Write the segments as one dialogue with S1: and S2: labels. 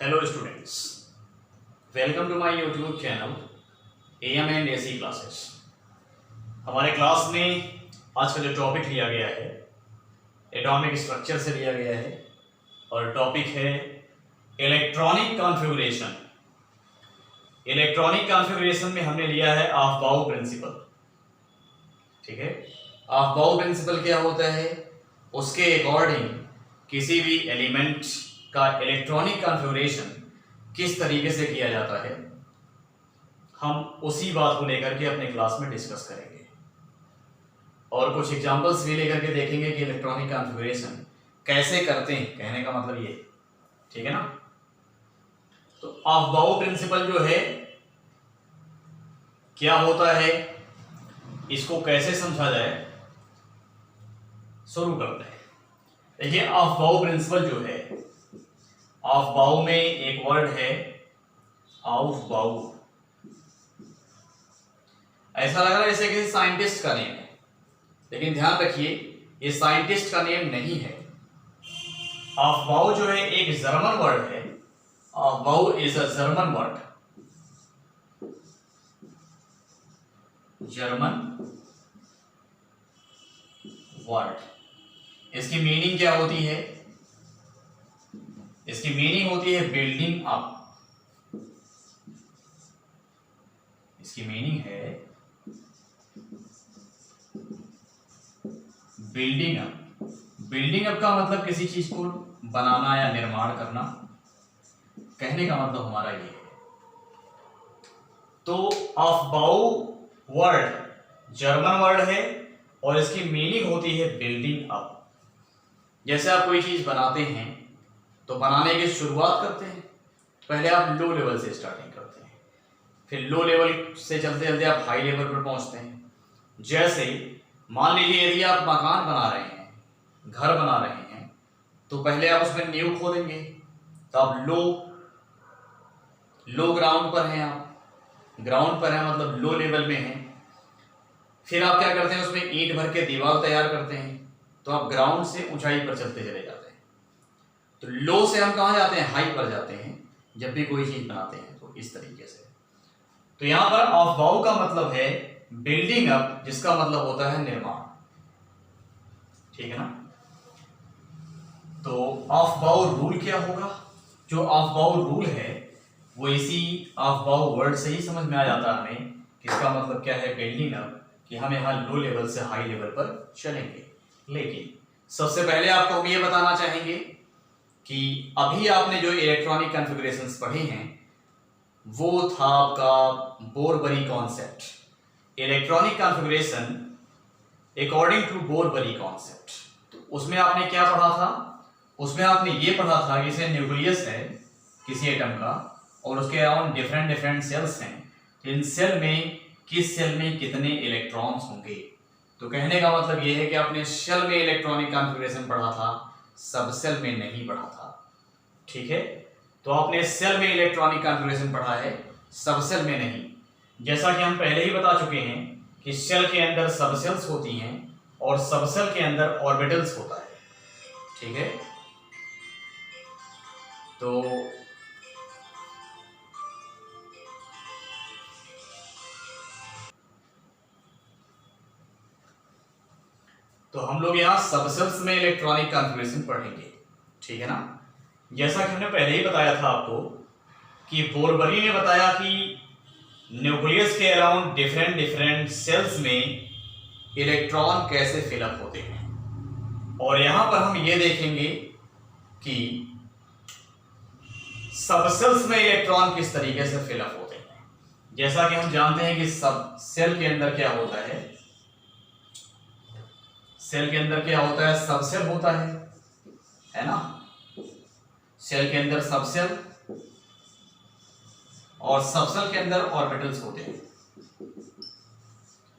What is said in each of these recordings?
S1: Hello students, welcome to my YouTube channel AM and AC classes. हमारे class में आज का जो टॉपिक लिया गया है एटॉमिक स्ट्रक्चर से लिया गया है और टॉपिक है इलेक्ट्रॉनिक कॉन्फ़िगरेशन। इलेक्ट्रॉनिक कॉन्फ़िगरेशन में हमने लिया है अफबाउ प्रिंसिपल। ठीक है, अफबाउ प्रिंसिपल क्या होता है, उसके अकॉर्डिंग किसी भी एलिमेंट का इलेक्ट्रॉनिक कॉन्फ़िगरेशन किस तरीके से किया जाता है, हम उसी बात को लेकर के अपने क्लास में डिस्कस करेंगे और कुछ एग्जांपल्स भी लेकर के देखेंगे कि इलेक्ट्रॉनिक कॉन्फ़िगरेशन कैसे करते हैं। कहने का मतलब ये, ठीक है ना। तो अफबाउ प्रिंसिपल जो है क्या होता है, इसको कैसे समझा जाए, शुरू करते हैं। देखिए, अफबाउ प्रिंसिपल जो है, अफबाउ में एक वर्ड है अफबाउ। ऐसा लग रहा है जैसे किसी साइंटिस्ट का नेम है, लेकिन ध्यान रखिए ये साइंटिस्ट का नेम नहीं है। अफबाउ जो है एक जर्मन वर्ड है। Aufbau is a German word, German word. इसकी मीनिंग क्या होती है? इसकी मीनिंग होती है बिल्डिंग अप। इसकी मीनिंग है बिल्डिंग अप। बिल्डिंग अप का मतलब किसी चीज को बनाना या निर्माण करना। कहने का मतलब हमारा ये है। तो अफबाउ वर्ड जर्मन वर्ड है और इसकी मीनिंग होती है बिल्डिंग अप। जैसे आप कोई चीज बनाते हैं तो बनाने की शुरुआत करते हैं, पहले आप लो लेवल से स्टार्टिंग करते हैं, फिर लो लेवल से चलते चलते आप हाई लेवल पर पहुंचते हैं। जैसे मान लीजिए यदि आप मकान बना रहे हैं, घर बना रहे हैं, तो पहले आप उसमें नींव खोदेंगे, तो आप लो ग्राउंड पर हैं, आप ग्राउंड पर हैं मतलब लो लेवल में हैं। फिर आप क्या करते हैं, उसमें ईंट भर के दीवार तैयार करते हैं, तो आप ग्राउंड से ऊंचाई पर चलते चले जाते हैं। तो लो से हम कहां जाते हैं, हाई पर जाते हैं जब भी कोई चीज बनाते हैं। तो इस तरीके से, तो यहां पर अफबाउ का मतलब है बिल्डिंग अप, जिसका मतलब होता है निर्माण। ठीक है ना। तो अफबाउ रूल क्या होगा? जो अफबाउ रूल है वो इसी अफबाउ वर्ड से ही समझ में आ जाता है हमें कि इसका मतलब क्या है, बिल्डिंग अप, कि हम यहां लो लेवल से हाई लेवल पर चलेंगे। लेकिन सबसे पहले आपको हम ये बताना चाहेंगे कि अभी आपने जो इलेक्ट्रॉनिक कॉन्फ़िगरेशंस पढ़े हैं वो था आपका Bohr Bury concept. Electronic configuration according to Bohr Bury concept. तो उसमें आपने क्या पढ़ा था? उसमें आपने ये पढ़ा था कि जैसे न्यूक्लियस है किसी एटम का और उसके अराउंड डिफरेंट डिफरेंट सेल्स हैं, तो इन सेल में किस सेल में कितने इलेक्ट्रॉन्स होंगे। तो कहने का मतलब ये है कि आपने शेल में इलेक्ट्रॉनिक कॉन्फ़िगरेशन पढ़ा था, सब सेल में नहीं पढ़ा था। ठीक है, तो आपने सेल में इलेक्ट्रॉनिक कॉन्फ़िगरेशन पढ़ा है, सब सेल में नहीं। जैसा कि हम पहले ही बता चुके हैं कि सेल के अंदर सब सेल्स होती हैं और सब सेल के अंदर ऑर्बिटल्स होता है। ठीक है, तो हम लोग यहाँ सबसेल्स में इलेक्ट्रॉनिक कॉन्फ़िगरेशन पढ़ेंगे। ठीक है ना। जैसा कि हमने पहले ही बताया था आपको कि बोरबरी ने बताया कि न्यूक्लियस के अराउंड डिफरेंट डिफरेंट सेल्स में इलेक्ट्रॉन कैसे फिलअप होते हैं, और यहां पर हम ये देखेंगे कि सबसेल्स में इलेक्ट्रॉन किस तरीके से फिलअप होते हैं। जैसा कि हम जानते हैं कि सब सेल के अंदर क्या होता है, सेल के अंदर क्या होता है, सबसेल होता है ना। सेल के अंदर सबसेल और सबसेल के अंदर ऑर्बिटल्स होते हैं।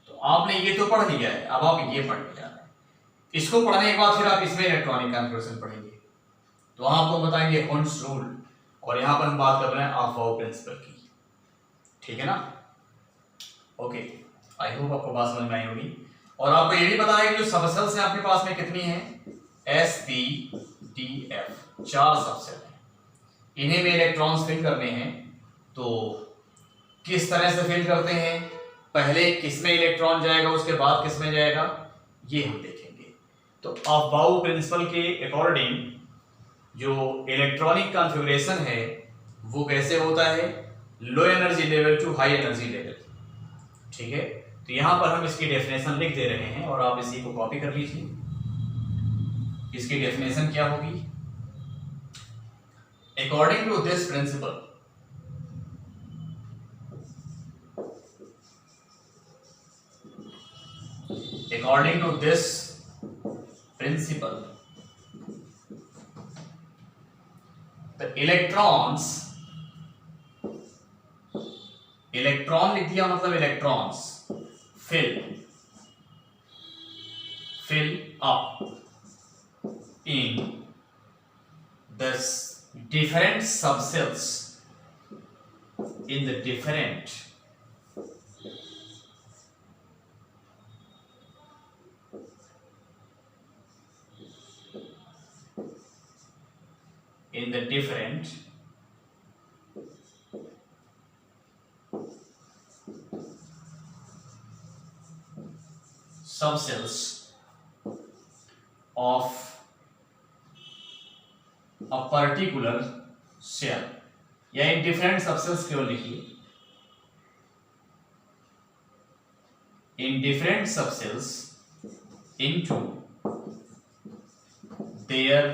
S1: तो आपने ये तो पढ़ लिया है, अब आप ये पढ़ लिया है। इसको पढ़ने के बाद फिर आप इसमें इलेक्ट्रॉनिक कॉन्फ़िगरेशन पढ़ेंगे, तो वहां आपको बताएंगे हुंड्स रूल, और यहां पर हम बात कर रहे हैं अफबाउ प्रिंसिपल की। ठीक है ना। ओके, आई होप आपको बात समझ में आई होगी। और आपको ये भी पता है कि जो सबसेल्स हैं आपके पास में कितनी है, S P D F, 4 subshell हैं। इन्हें में इलेक्ट्रॉन्स फिल करने हैं। तो किस तरह से फिल करते हैं, पहले किसमें इलेक्ट्रॉन जाएगा उसके बाद किसमें जाएगा, ये हम देखेंगे। तो अफबाउ प्रिंसिपल के अकॉर्डिंग जो इलेक्ट्रॉनिक कॉन्फ़िगरेशन है वो कैसे होता है, low energy level to high energy level. ठीक है, तो यहां पर हम इसकी डेफिनेशन लिख दे रहे हैं और आप इसी को कॉपी कर लीजिए। इसकी डेफिनेशन क्या होगी, according to this principle according to this principle the electrons, electron लिख दिया मतलब electrons fill up in the different subcells in the different subcells of a particular cell, या इन डिफरेंट सबसेल्स क्यों लिखिए, in different subcells into their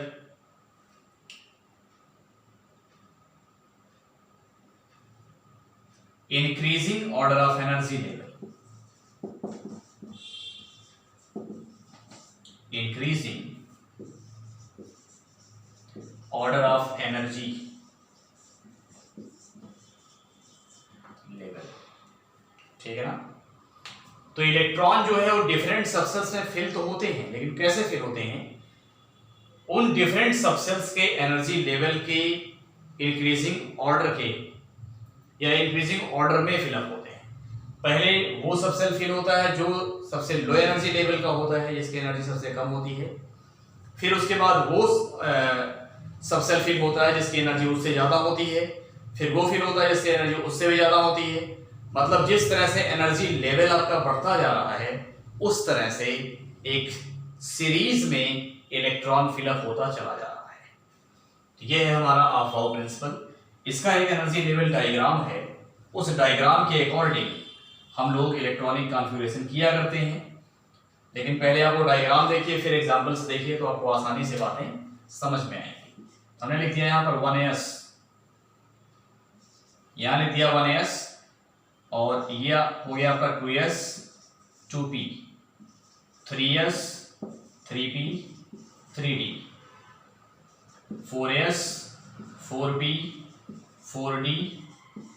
S1: increasing order of energy level, increasing order of energy level। ठीक है ना, तो electron जो है वो डिफरेंट सबसेल्स में फिल तो होते हैं, लेकिन कैसे फिल होते हैं, उन डिफरेंट सबसेल्स के एनर्जी लेवल के इंक्रीजिंग ऑर्डर के या इंक्रीजिंग ऑर्डर में फिलअप होते हैं। पहले वो सबसेल फिल होता है जो सबसे लो एनर्जी लेवल का होता है, जिसकी एनर्जी सबसे कम होती है। फिर उसके बाद वो सबसेल फिल होता है जिसकी एनर्जी उससे ज्यादा होती है। फिर वो फिल होता है जिसकी एनर्जी उससे भी ज्यादा होती है। मतलब जिस तरह से एनर्जी लेवल आपका बढ़ता जा रहा है उस तरह से एक सीरीज में इलेक्ट्रॉन फिलअप होता चला जा रहा है। तो ये है हमारा अफबाउ प्रिंसिपल। इसका एक एनर्जी लेवल डायग्राम है, उस डायग्राम के अकॉर्डिंग हम लोग इलेक्ट्रॉनिक कॉन्फ़िगरेशन किया करते हैं। लेकिन पहले आप वो डायग्राम देखिए, फिर एग्जांपल्स देखिए, तो आपको आसानी से बातें समझ में आएंगी। हमने लिख दिया यहाँ पर 1s, यहाँ लिख दिया 1s, और ये हो गया आपका 2s 2p, 3s 3p 3d, 4s 4p 4d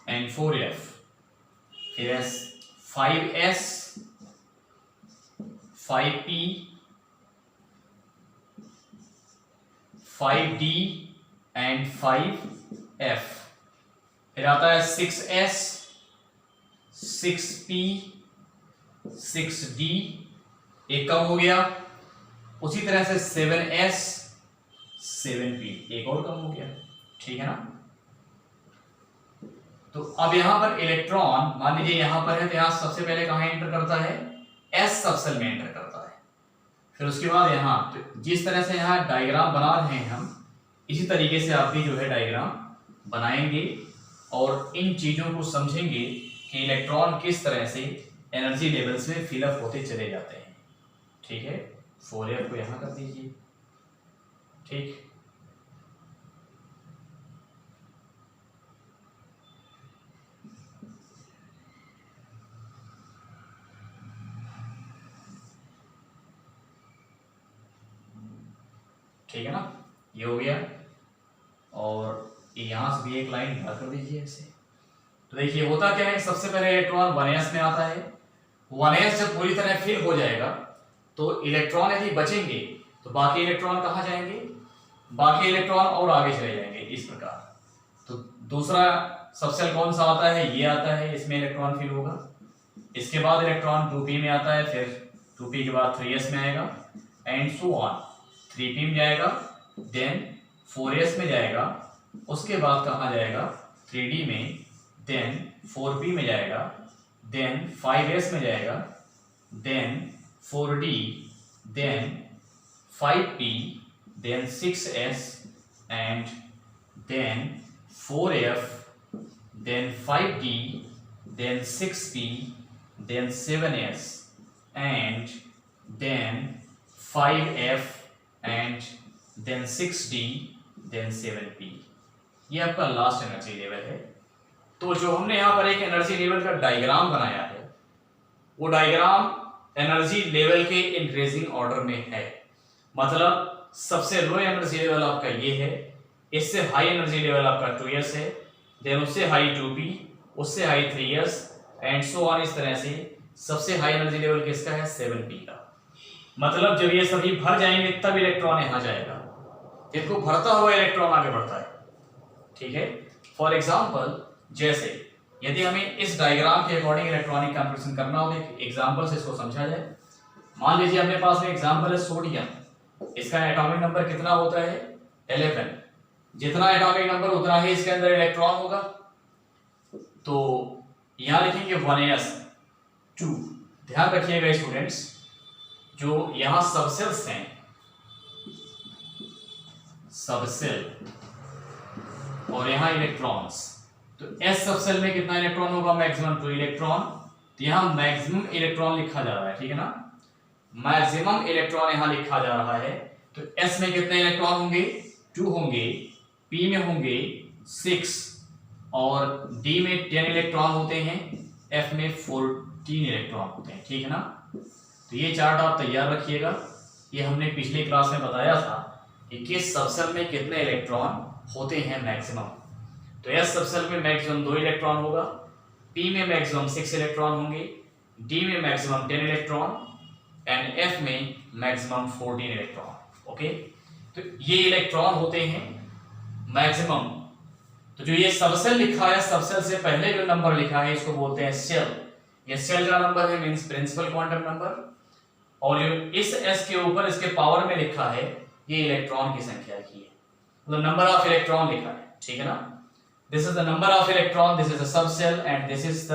S1: and 4f, फिर 5s 5p 5d and 5f, फिर आता है 6s 6p 6d, एक कम हो गया। उसी तरह से 7s 7p, एक और कम हो गया। ठीक है ना, तो अब यहां पर इलेक्ट्रॉन मान लीजिए यहां पर है, तो यहां सबसे पहले कहां एंटर करता है, s सबसेल में एंटर करता है। फिर उसके बाद यहां, तो जिस तरह से यहां डायग्राम बना रहे हैं हम, इसी तरीके से आप भी जो है डायग्राम बनाएंगे और इन चीजों को समझेंगे कि इलेक्ट्रॉन किस तरह से एनर्जी लेवल्स में फिलअप होते चले जाते हैं। ठीक है, 4f को यहां कर दीजिए। ठीक, ठीक है ना, ये हो गया। और यहां से भी एक लाइन ड्रा कर दीजिए ऐसे। तो देखिए होता क्या है, सबसे पहले इलेक्ट्रॉन 1s में आता है। 1s जब पूरी तरह फिल हो जाएगा तो इलेक्ट्रॉन यदि बचेंगे तो बाकी इलेक्ट्रॉन कहाँ जाएंगे, बाकी इलेक्ट्रॉन और आगे चले जाएंगे इस प्रकार। तो दूसरा सबसेल कौन सा आता है, ये आता है, इसमें इलेक्ट्रॉन फिल होगा। इसके बाद इलेक्ट्रॉन 2p में आता है, फिर 2p के बाद 3s में आएगा एंड सो ऑन, 3p में जाएगा, देन 4s में जाएगा, उसके बाद कहाँ जाएगा 3D में, देन 4P में जाएगा, देन 5S में जाएगा, then 4D, then 5P, then 6S and then 4F, then 5D, then 6P, then 7S and then 5F and then 6D, then 7P। ये आपका लास्ट एनर्जी लेवल है। तो जो हमने यहाँ पर एक एनर्जी लेवल का डायग्राम बनाया है, वो डायग्राम एनर्जी लेवल के इंक्रीजिंग ऑर्डर में है। मतलब सबसे लो एनर्जी लेवल आपका ये है, इससे हाई एनर्जी लेवल आपका 2S है, देन उससे हाई 2P, उससे high 3S and so on. इस तरह से सबसे हाई एनर्जी लेवल किसका है 7P का। मतलब जब ये सभी भर जाएंगे तब इलेक्ट्रॉन यहां जाएगा, इनको भरता हुआ इलेक्ट्रॉन आगे बढ़ता है। ठीक है, फॉर एग्जांपल जैसे यदि हमें इस डायग्राम के अकॉर्डिंग इलेक्ट्रॉनिक कॉन्फ़िगरेशन करना हो, एग्जांपल से इसको समझा जाए। मान लीजिए अपने पास में एग्जांपल है सोडियम, इसका एटॉमिक नंबर कितना होता है 11। जितना एटॉमिक नंबर उतना ही इसके अंदर इलेक्ट्रॉन होगा। तो यहां लिखेंगे 1s2। ध्यान रखिएगा स्टूडेंट्स, जो यहां सबसेल्स हैं, सबसेल और यहां इलेक्ट्रॉन्स, तो एस सबसेल में कितना इलेक्ट्रॉन होगा मैक्सिमम 2 इलेक्ट्रॉन। तो यहां मैक्सिमम इलेक्ट्रॉन लिखा जा रहा है, ठीक है ना, मैक्सिमम इलेक्ट्रॉन यहां लिखा जा रहा है। तो एस में कितने इलेक्ट्रॉन होंगे 2 होंगे, पी में होंगे 6 और डी में 10 इलेक्ट्रॉन होते हैं, एफ में 14 इलेक्ट्रॉन होते हैं। ठीक है ना, तो ये चार्ट आप तैयार रखिएगा। ये हमने पिछली क्लास में बताया था कि किस सबसेल में कितने इलेक्ट्रॉन होते हैं मैक्सिमम। तो एस सबसेल में मैक्सिमम 2 इलेक्ट्रॉन होगा, पी में मैक्सिमम 6 इलेक्ट्रॉन होंगे, डी में मैक्सिमम 10 इलेक्ट्रॉन एंड एफ में मैक्सिमम 14 इलेक्ट्रॉन। ओके, तो ये इलेक्ट्रॉन होते हैं मैक्सिमम। तो जो ये सबसेल लिखा है, सबसेल से पहले जो नंबर लिखा है इसको बोलते हैं सेल। ये सेल का नंबर है, मींस प्रिंसिपल क्वांटम नंबर। और जो इस एस के ऊपर इसके पावर में लिखा है, ये इलेक्ट्रॉन की संख्या की है, मतलब नंबर ऑफ इलेक्ट्रॉन लिखा है। ठीक है ना, this is the number of electron, this is the subshell and this is the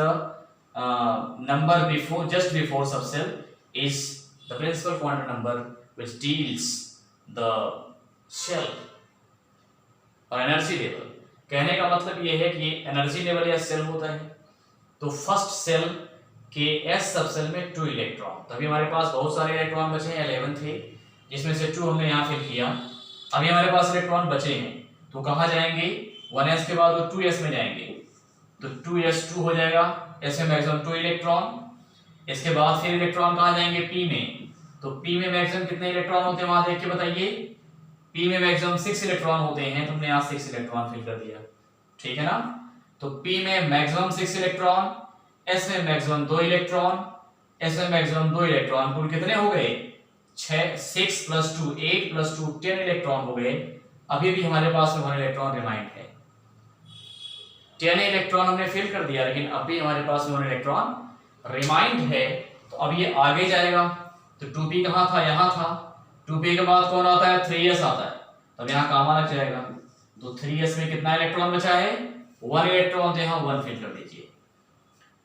S1: number before, just before subshell is the principal quantum number which deals the shell और energy level. कहने का मतलब ये है कि एनर्जी लेवल या cell होता है। तो फर्स्ट सेल के एस सबसेल में 2 इलेक्ट्रॉन, तभी हमारे पास बहुत सारे इलेक्ट्रॉन बचे हैं, 11 थे, जिसमें से 2 हमने यहाँ फिल किया। अभी हमारे पास इलेक्ट्रॉन बचे हैं, तो कहाँ जाएंगे 1s के बाद वो 2s में जाएंगे, तो 2s2 हो जाएगा, s में मैक्सिमम 2 इलेक्ट्रॉन। इसके बाद फिर इलेक्ट्रॉन कहाँ जाएंगे p में, तो p में मैक्सिमम कितने इलेक्ट्रॉन होते हैं वहां देख के बताइए। p में मैक्सिमम 6 इलेक्ट्रॉन होते हैं, तुमने यहाँ 6 इलेक्ट्रॉन फिल कर दिया। ठीक है ना, तो p में मैक्सिमम 6 इलेक्ट्रॉन, s में मैक्सिमम 2 इलेक्ट्रॉन, s में मैक्सिमम 2 इलेक्ट्रॉन, कुल कितने हो गए 6 + 2 8 + 2 10 इलेक्ट्रॉन हो गए। अभी भी हमारे पास में 1 इलेक्ट्रॉन रिमाइंड है, 10 इलेक्ट्रॉन हमने फिल कर दिया, लेकिन अभी हमारे पास में 1 इलेक्ट्रॉन रिमाइंड है। तो अब ये आगे जाएगा, तो 2p कहाँ था, यहाँ था, 2p के बाद कौन आता है 3s आता है, तब यहाँ कामा लग जाएगा। तो 3s में कितना इलेक्ट्रॉन बचा है 1 इलेक्ट्रॉन, तो यहाँ 1 फिल कर दीजिए।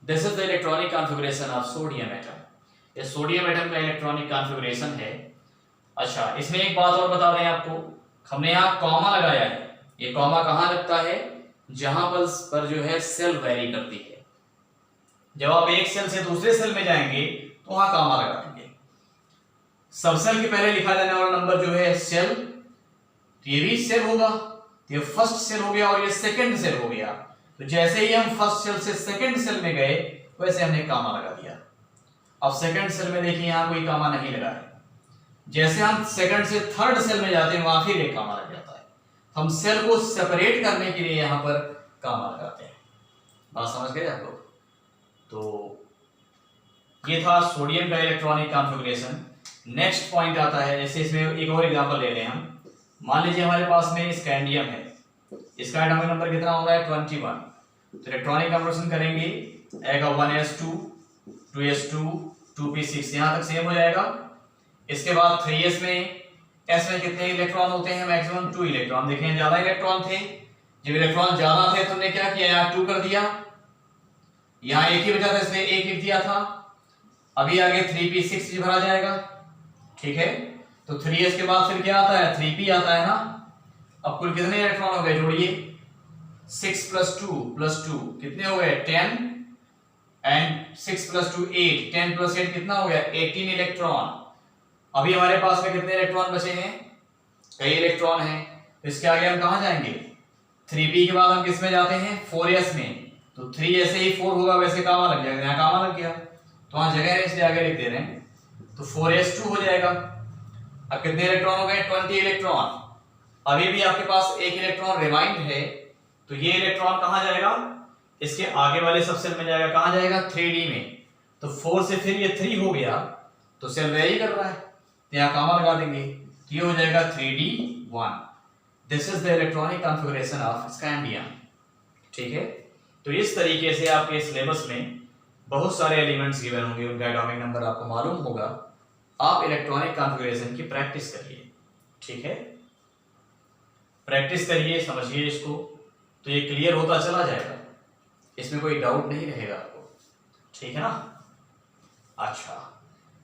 S1: This is the electronic configuration of sodium atom. ये सोडियम एटम का इलेक्ट्रॉनिक कॉन्फ़िगरेशन है। अच्छा, इसमें एक बात और बता दें आपको, हमने यहाँ कॉमा लगाया है। ये कॉमा कहाँ लगता है, जहां पर जो है सेल वेरी करती है। जब आप एक सेल से दूसरे सेल में जाएंगे तो वहां कॉमा लगा देंगे। सबसेल के पहले लिखा जाने वाला नंबर जो है सेल, तो ये भी सेल होगा, ये फर्स्ट सेल हो गया और ये सेकंड सेल हो गया। तो जैसे ही हम फर्स्ट सेल से सेकंड सेल में गए, वैसे हमने कॉमा लगा दिया। अब सेकंड सेल में देखिए यहाँ कोई कॉमा नहीं लगा है। जैसे हम सेकंड से थर्ड सेल में जाते हैं, वहां फिर एक कॉमा लग जाता है। हम सेल को सेपरेट करने के लिए यहाँ पर कॉमा लगाते हैं। बात समझ गए आप लोग? तो ये था सोडियम का इलेक्ट्रॉनिक कॉन्फ़िगरेशन। नेक्स्ट पॉइंट आता है, जैसे इसमें एक और एग्जांपल ले लें हम। मान लीजिए हमारे पास में स्कैंडियम है, इसका एटॉमिक नंबर कितना होगा 21। तो इलेक्ट्रॉनिक कन्वर्जन करेंगे, आएगा 1s2 2s2 2p6, यहाँ तक सेम हो जाएगा। इसके बाद 3s में, s में कितने इलेक्ट्रॉन होते हैं मैक्सिमम 2 इलेक्ट्रॉन। देखें ज्यादा इलेक्ट्रॉन थे, जब इलेक्ट्रॉन ज्यादा थे तो हमने क्या किया, यहाँ 2 कर दिया, यहाँ एक ही बचा था इसलिए 1 लिख दिया था। अभी आगे 3p6 भरा जाएगा, ठीक है। तो 3s के बाद फिर क्या आता है, 3p आता है ना। अब कुल कितने इलेक्ट्रॉन हो गए, जोड़िए, 6 + 2 + 2 कितने हो गए, 10, एंड 6 + 2 8, 10 + 8 कितना हो गया, 18 इलेक्ट्रॉन। अभी हमारे पास में कितने इलेक्ट्रॉन बचे हैं, कई इलेक्ट्रॉन हैं। तो इसके आगे हम कहां जाएंगे, 3p के बाद हम किस में जाते हैं, 4s में। तो 3 ऐसे ही 4 होगा, वैसे कामा लग जाएगा, यहाँ कामा लग गया तो वहां जगह है इसलिए आगे लिख दे रहे हैं, तो 4s2 हो जाएगा। अब कितने इलेक्ट्रॉन हो गए, 20 इलेक्ट्रॉन। अभी भी आपके पास एक इलेक्ट्रॉन रिमाइंड है, तो ये इलेक्ट्रॉन कहां जाएगा, इसके आगे वाले सब सेल में जाएगा, कहां जाएगा, 3d में। तो 4 से फिर ये 3 हो गया, तो सेल वेरी कर रहा है, तो यहाँ कामा लगा देंगे, तो ये हो जाएगा 3d1। This is the electronic configuration of scandium, ठीक है। तो इस तरीके से आपके सिलेबस में बहुत सारे एलिमेंट्स गिवन होंगे, उनका एटॉमिक नंबर आपको मालूम होगा। आप इलेक्ट्रॉनिक कॉन्फ़िगरेशन की प्रैक्टिस करिए, ठीक है, प्रैक्टिस करिए, समझिए इसको, तो ये क्लियर होता चला जाएगा, इसमें कोई डाउट नहीं रहेगा आपको, ठीक है ना। अच्छा,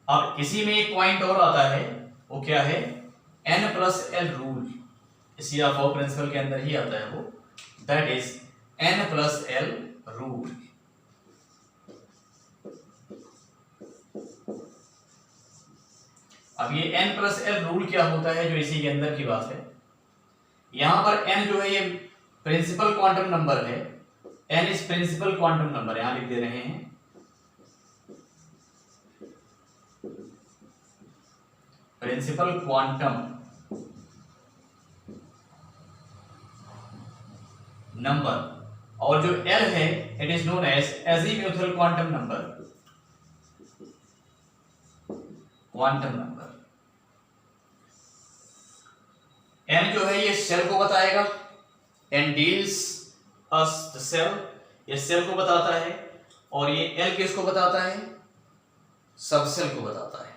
S1: अब इसी में एक पॉइंट और आता है, वो क्या है, n+l रूल। इसी ऑफ प्रिंसिपल के अंदर ही आता है वो, दैट इज n+l रूल। अब ये n+l रूल क्या होता है, जो इसी के अंदर की बात है। यहां पर n जो है ये प्रिंसिपल क्वांटम नंबर है, n is principal quantum number, यहां लिख दे रहे हैं, प्रिंसिपल क्वांटम नंबर। और जो l है it is known as azimuthal quantum number, quantum number. n जो है ये सेल को बताएगा, n deals us the shell, ये सेल को बताता है, और ये l किसको बताता है, सबसेल को बताता है।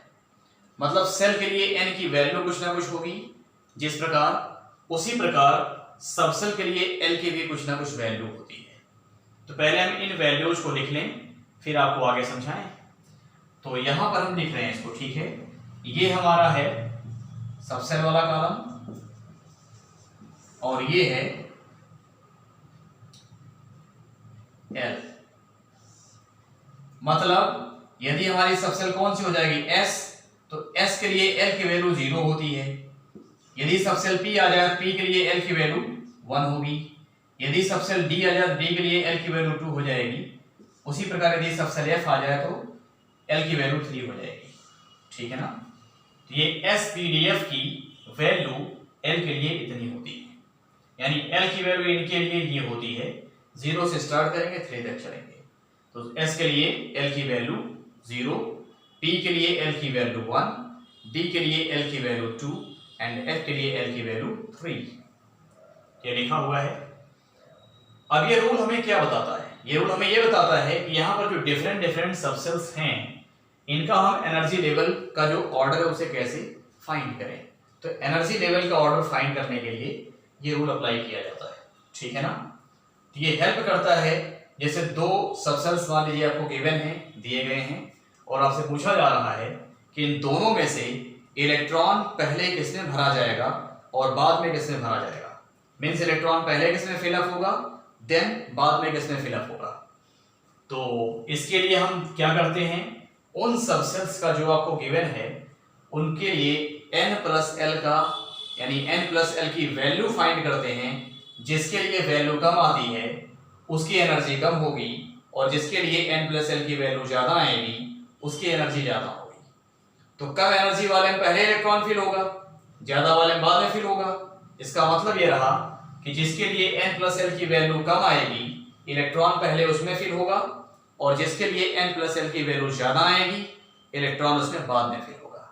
S1: मतलब सेल के लिए n की वैल्यू कुछ ना कुछ होगी, जिस प्रकार उसी प्रकार सबसेल के लिए l की भी कुछ ना कुछ वैल्यू होती है। तो पहले हम इन वैल्यूज को लिख लें, फिर आपको आगे समझाएं। तो यहां पर हम लिख रहे हैं इसको, ठीक है, ये हमारा है सबसेल वाला कॉलम, और ये है L। मतलब यदि हमारी सबसेल कौन सी हो जाएगी, S, तो S के लिए L की वैल्यू 0 होती है। यदि सबसेल P आ जाए तो P के लिए L की वैल्यू 1 होगी। यदि सबसेल D आ जाए तो D के लिए L की वैल्यू 2 हो जाएगी। उसी प्रकार यदि सबसेल F आ जाए तो L की वैल्यू 3 हो जाएगी, ठीक है ना। तो ये SPDF की वैल्यू L के लिए इतनी होती है, यानी L की वैल्यू इनके लिए ये होती है, 0 से स्टार्ट करेंगे 3 तक चलेंगे। तो S के लिए L की वैल्यू 0, P के लिए L की वैल्यू 1, D के लिए L की वैल्यू 2 एंड F के लिए L की वैल्यू 3, ये लिखा हुआ है। अब ये रूल हमें क्या बताता है, ये रूल हमें ये बताता है कि यहाँ पर जो डिफरेंट सबसेल्स हैं, इनका हम एनर्जी लेवल का जो ऑर्डर है उसे कैसे फाइंड करें। तो एनर्जी लेवल का ऑर्डर फाइंड करने के लिए ये रूल अप्लाई किया जाता है, ठीक है ना। तो ये हेल्प करता है, जैसे 2 सबसेल्स मान लीजिए आपको गिवन है, दिए गए हैं, और आपसे पूछा जा रहा है कि इन दोनों में से इलेक्ट्रॉन पहले किसमें भरा जाएगा और बाद में किसमें भरा जाएगा। मीन्स इलेक्ट्रॉन पहले किसमें फिलअप होगा, देन बाद में किसमें फिलअप होगा। तो इसके लिए हम क्या करते हैं, उन सबसेल्स का जो आपको गिवन है उनके लिए n+l का, यानी n+l की वैल्यू फाइंड करते हैं। जिसके लिए वैल्यू कम आती है उसकी एनर्जी कम होगी, और जिसके लिए n+l की वैल्यू ज्यादा आएगी उसकी एनर्जी ज्यादा होगी। तो कम एनर्जी वाले में पहले इलेक्ट्रॉन फिल होगा, ज्यादा वाले में बाद में फिल होगा। इसका मतलब ये रहा कि जिसके लिए n+l की वैल्यू कम आएगी इलेक्ट्रॉन पहले उसमें फिल होगा, और जिसके लिए n+l की वैल्यू ज्यादा आएगी इलेक्ट्रॉन उसमें बाद में फिल होगा,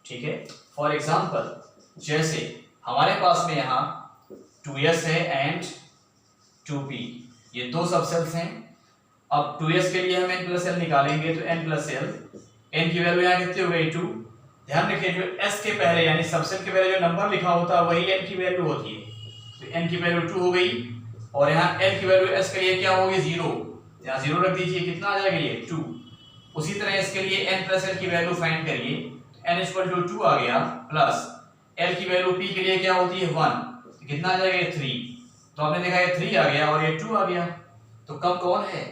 S1: ठीक है। फॉर एग्जांपल, जैसे हमारे पास में यहाँ 2s है एंड 2p, ये 2 सबसेल्स हैं। अब 2s के लिए हम n+l निकालेंगे तो n+l, n की वैल्यू यहाँ कितनी हो गई 2। ध्यान रखिए जो s के पहले यानी सबसेल के पहले जो नंबर लिखा होता है वही n की वैल्यू होती है, तो n की वैल्यू 2 हो गई, और यहाँ n की वैल्यू s के लिए क्या होगी 0, यहाँ 0 रख दीजिए, कितना आ जाएगा ये 2। उसी तरह इसके लिए n प्लस l की वैल्यू फाइंड करिए, n इक्वल टू 2 आ गया, प्लस l की वैल्यू p के लिए क्या होती है 1, तो कितना आ जाएगा ये 3। तो आपने देखा ये 3 आ गया और ये 2 आ गया, तो कम कौन है?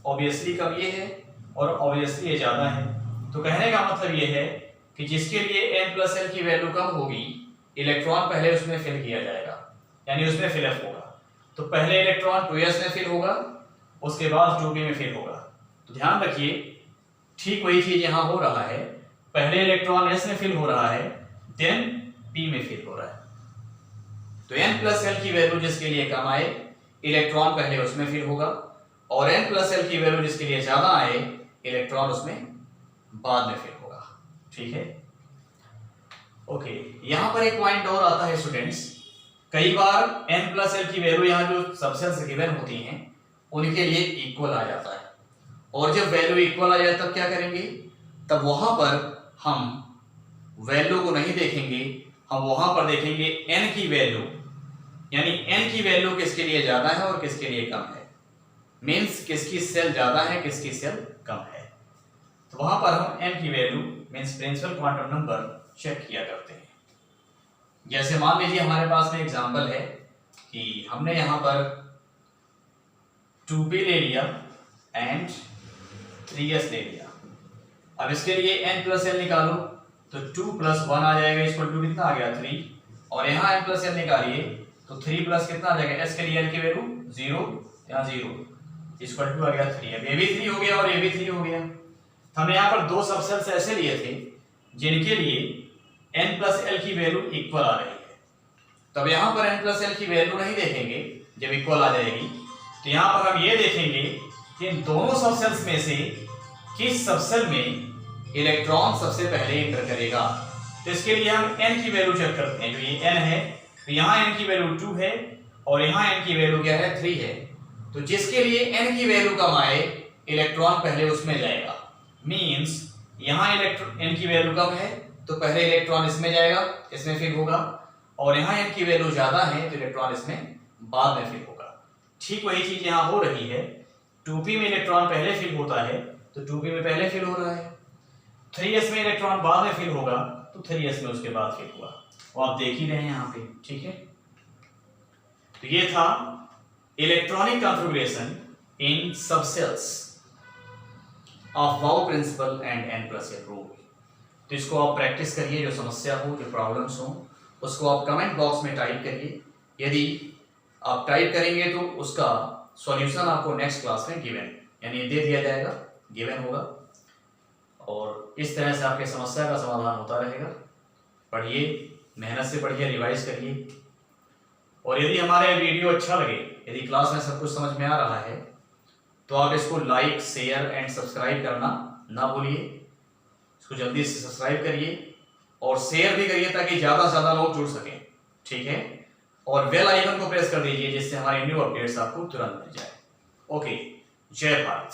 S1: ऑब्वियसली कम ये है और ऑब्वियसली ये ज्यादा है। तो कहने का मतलब ये है कि जिसके लिए n प्लस l की वैल्यू कम होगी, इलेक्ट्रॉन पहले उसमें फिल किया जाएगा, यानी उसमें फिलअप होगा। तो पहले इलेक्ट्रॉन 2s में फिल होगा, उसके बाद 2p में फिल होगा। तो ध्यान रखिए, ठीक वही चीज यहाँ हो रहा है, पहले इलेक्ट्रॉन s में फिल हो रहा है, देन p में फिल हो रहा है। तो n प्लस l की वैल्यू जिसके लिए कम आए, इलेक्ट्रॉन पहले उसमें फिल होगा, और n प्लस l की वैल्यू जिसके लिए ज्यादा आए, इलेक्ट्रॉन उसमें बाद में फिल होगा। ठीक है, ओके। यहां पर एक पॉइंट और आता है स्टूडेंट्स, कई बार n प्लस l की वैल्यू यहाँ जो सबसेल्स गिवन होती हैं उनके लिए इक्वल आ जाता है, और जब वैल्यू इक्वल आ जाए तब क्या करेंगे? तब वहां पर हम वैल्यू को नहीं देखेंगे, हम वहां पर देखेंगे n की वैल्यू, यानी n की वैल्यू किसके लिए ज्यादा है और किसके लिए कम है, मींस किसकी सेल ज्यादा है किसकी सेल कम है। तो वहां पर हम n की value means principal quantum number check किया करते हैं। जैसे मान लीजिए हमारे पास में एग्जांपल है कि हमने यहां पर 2p ले लिया एंड 3s ले लिया। अब इसके लिए n प्लस l निकालो, तो 2 प्लस 1 आ जाएगा, इक्वल टू कितना आ गया 3, और यहाँ n प्लस l निकालिए तो 3 प्लस कितना आ जाएगा, s के लिए l की वैल्यू 0, यहाँ 0, इक्वल टू आ गया 3। अब ये भी 3 हो गया और ये भी 3 हो गया। हमने यहाँ पर दो सबसेल्स ऐसे लिए थे जिनके लिए n प्लस l की वैल्यू इक्वल आ रही है। तब यहाँ पर n प्लस l की वैल्यू नहीं देखेंगे जब इक्वल आ जाएगी, तो यहाँ पर हम ये देखेंगे कि इन दोनों सबसेल्स में से किस सबसेल में इलेक्ट्रॉन सबसे पहले एंटर करेगा। तो इसके लिए हम n की वैल्यू चेक करते हैं। जो ये n है, तो यहाँ n की वैल्यू 2 है और यहाँ n की वैल्यू क्या है 3 है। तो जिसके लिए n की वैल्यू कम आए, इलेक्ट्रॉन पहले उसमें जाएगा, मींस यहाँ n की वैल्यू कम है तो पहले इलेक्ट्रॉन इसमें जाएगा, इसमें फिल होगा, और यहाँ n की वैल्यू ज्यादा है तो इलेक्ट्रॉन इसमें बाद में फिल होगा। ठीक वही चीज यहाँ हो रही है, 2p में इलेक्ट्रॉन पहले फिल होता है तो 2p में पहले फिल हो रहा है, 3s में इलेक्ट्रॉन बाद में फिल होगा तो 3s में उसके बाद फिल हुआ, वो आप देख ही रहे हैं यहाँ पे। ठीक है, तो ये था electronic configuration in subshells of बाउ principle and n plus l rule. तो इसको आप प्रैक्टिस करिए, जो समस्या हो, जो प्रॉब्लम्स हो, उसको आप कमेंट बॉक्स में टाइप करिए। यदि आप टाइप करेंगे तो उसका सॉल्यूशन आपको नेक्स्ट क्लास में गिवन, यानी दे दिया जाएगा, गिवन होगा, और इस तरह से आपके समस्या का समाधान होता रहेगा। पढ़िए, मेहनत से पढ़िए, रिवाइज करिए, और यदि हमारे वीडियो अच्छा लगे, यदि क्लास में सब कुछ समझ में आ रहा है, तो आप इसको लाइक, शेयर एंड सब्सक्राइब करना ना भूलिए। इसको जल्दी से सब्सक्राइब करिए और शेयर भी करिए ताकि ज़्यादा से ज़्यादा लोग जुड़ सकें। ठीक है, और बेल आइकन को प्रेस कर दीजिए जिससे हमारे न्यू अपडेट्स आपको तुरंत मिल जाए। ओके, जय भारत।